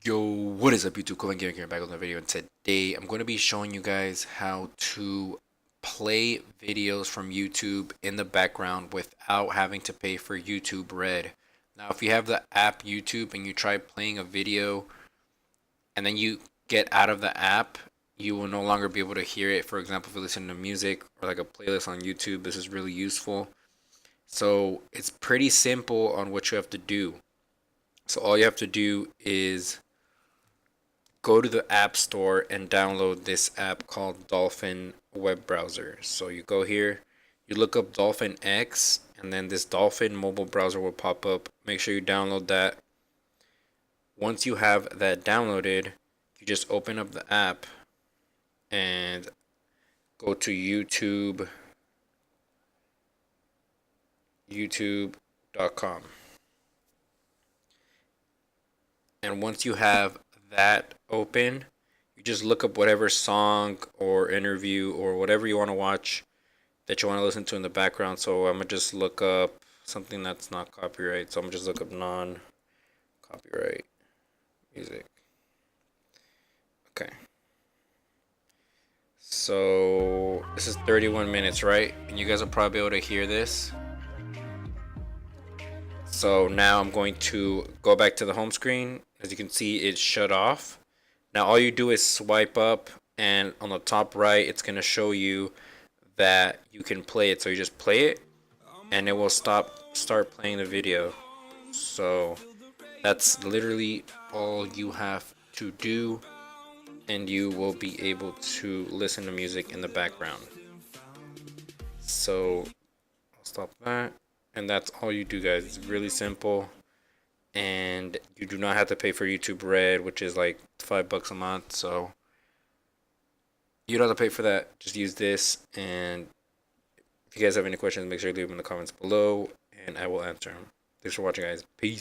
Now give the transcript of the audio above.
Yo, what is up YouTube? Coleman Gaming here, back with another video, and today I'm going to be showing you guys how to play videos from YouTube in the background without having to pay for YouTube Red. Now, if you have the app YouTube and you try playing a video and then you get out of the app, you will no longer be able to hear it. For example, if you listen to music or like a playlist on YouTube, this is really useful. So it's pretty simple on what you have to do. So all you have to do is go to the App Store and download this app called Dolphin Web Browser. So you go here, you look up Dolphin X, and then this Dolphin mobile browser will pop up. Make sure you download that. Once you have that downloaded, you just open up the app and go to youtube.com. And once you have that open, you just look up whatever song or interview or whatever you want to watch that you want to listen to in the background. So I'm gonna just look up something that's not copyright. So I'm gonna just look up non-copyright music. Okay. So this is 31 minutes, right? And you guys will probably be able to hear this. So now I'm going to go back to the home screen. As you can see, it's shut off. Now all you do is swipe up, and on the top right, it's going to show you that you can play it. So you just play it, and it will start playing the video. So that's literally all you have to do, and you will be able to listen to music in the background. So I'll stop that. And that's all you do, guys. It's really simple, and you do not have to pay for YouTube Red, which is like $5 a month. So you don't have to pay for that. Just use this. And if you guys have any questions, make sure you leave them in the comments below, and I will answer them. Thanks for watching, guys. Peace.